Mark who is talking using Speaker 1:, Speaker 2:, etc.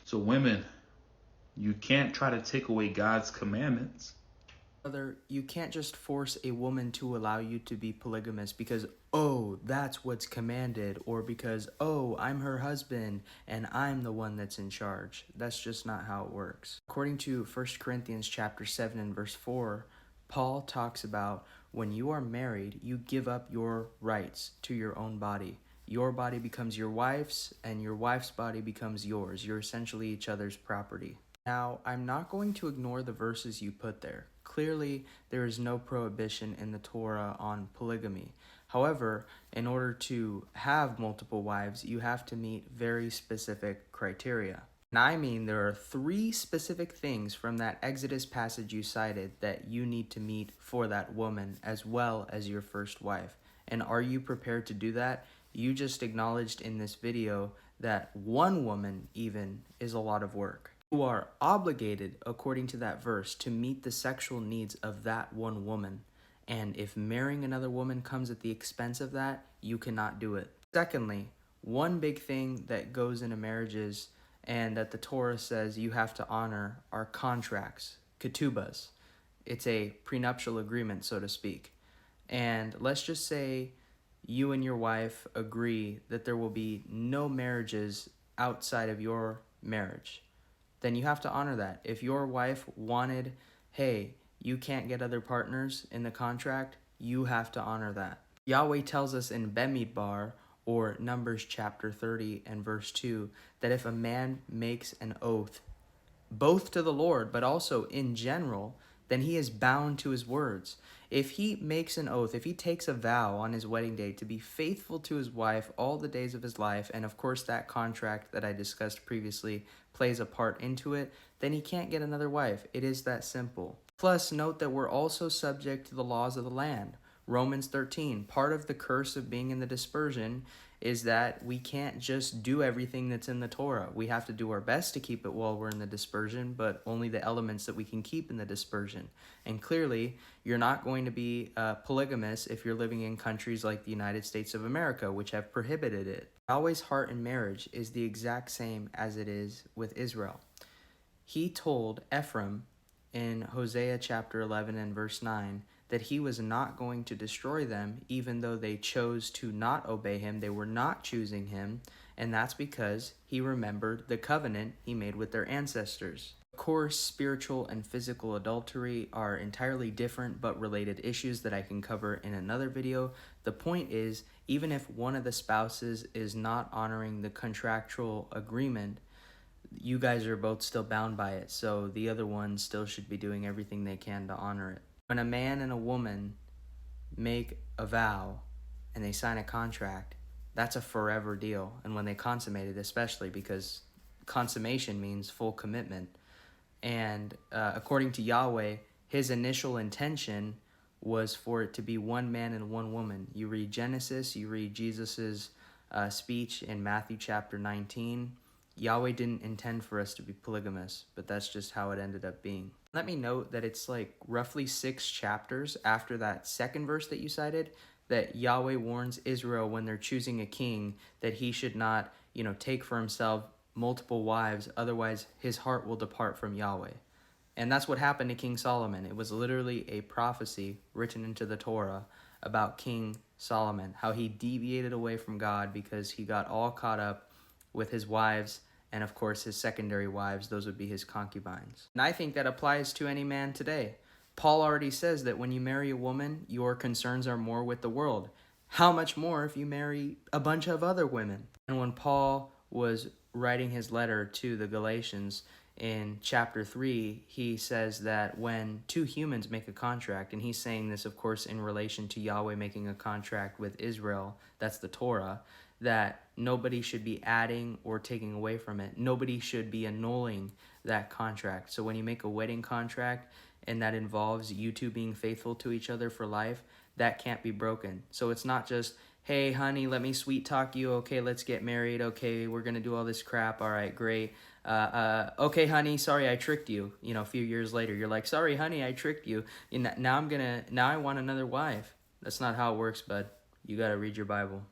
Speaker 1: So women, you can't try to take away God's commandments.
Speaker 2: Brother, you can't just force a woman to allow you to be polygamous because, oh, that's what's commanded, or because, oh, I'm her husband and I'm the one that's in charge. That's just not how it works. According to 1 Corinthians chapter 7 and verse 4, Paul talks about when you are married, you give up your rights to your own body. Your body becomes your wife's, and your wife's body becomes yours. You're essentially each other's property. Now, I'm not going to ignore the verses you put there. Clearly, there is no prohibition in the Torah on polygamy. However, in order to have multiple wives, you have to meet very specific criteria. And I mean, there are 3 specific things from that Exodus passage you cited that you need to meet for that woman as well as your first wife. And are you prepared to do that? You just acknowledged in this video that one woman even is a lot of work. You are obligated, according to that verse, to meet the sexual needs of that one woman. And if marrying another woman comes at the expense of that, you cannot do it. Secondly, one big thing that goes into marriages and that the Torah says you have to honor are contracts, ketubas. It's a prenuptial agreement, so to speak. And let's just say you and your wife agree that there will be no marriages outside of your marriage. Then you have to honor that. If your wife wanted, hey, you can't get other partners in the contract, you have to honor that. Yahweh tells us in Bemidbar, or Numbers chapter 30 and verse 2, that if a man makes an oath, both to the Lord, but also in general, then he is bound to his words. If he makes an oath, if he takes a vow on his wedding day to be faithful to his wife all the days of his life, and of course that contract that I discussed previously plays a part into it, then he can't get another wife. It is that simple. Plus, note that we're also subject to the laws of the land. Romans 13, part of the curse of being in the dispersion is that we can't just do everything that's in the Torah. We have to do our best to keep it while we're in the dispersion, but only the elements that we can keep in the dispersion. And clearly, you're not going to be polygamous if you're living in countries like the United States of America, which have prohibited it. Yahweh's heart in marriage is the exact same as it is with Israel. He told Ephraim in Hosea chapter 11 and verse 9 that he was not going to destroy them even though they chose to not obey him. They were not choosing him, and that's because he remembered the covenant he made with their ancestors. Of course, spiritual and physical adultery are entirely different but related issues that I can cover in another video. The point is, even if one of the spouses is not honoring the contractual agreement, you guys are both still bound by it, so the other one still should be doing everything they can to honor it. When a man and a woman make a vow and they sign a contract, that's a forever deal. And when they consummate it, especially, because consummation means full commitment. And according to Yahweh, his initial intention was for it to be one man and one woman. You read Genesis, you read Jesus's speech in Matthew chapter 19. Yahweh didn't intend for us to be polygamous, but that's just how it ended up being. Let me note that it's like roughly 6 chapters after that second verse that you cited that Yahweh warns Israel when they're choosing a king that he should not, take for himself multiple wives, otherwise his heart will depart from Yahweh. And that's what happened to King Solomon. It was literally a prophecy written into the Torah about King Solomon, how he deviated away from God because he got all caught up with his wives, and of course his secondary wives. Those would be his concubines. And I think that applies to any man today. Paul already says that when you marry a woman, your concerns are more with the world. How much more if you marry a bunch of other women? And when Paul was writing his letter to the Galatians in chapter 3, he says that when 2 humans make a contract, and he's saying this, of course, in relation to Yahweh making a contract with Israel, that's the Torah, that nobody should be adding or taking away from it. Nobody should be annulling that contract. So when you make a wedding contract and that involves you two being faithful to each other for life, that can't be broken. So it's not just, hey, honey, let me sweet talk you. Okay, let's get married. Okay, we're going to do all this crap. All right, great. Okay, honey, sorry, I tricked you. A few years later, you're like, sorry, honey, I tricked you. Now I want another wife. That's not how it works, bud. You got to read your Bible.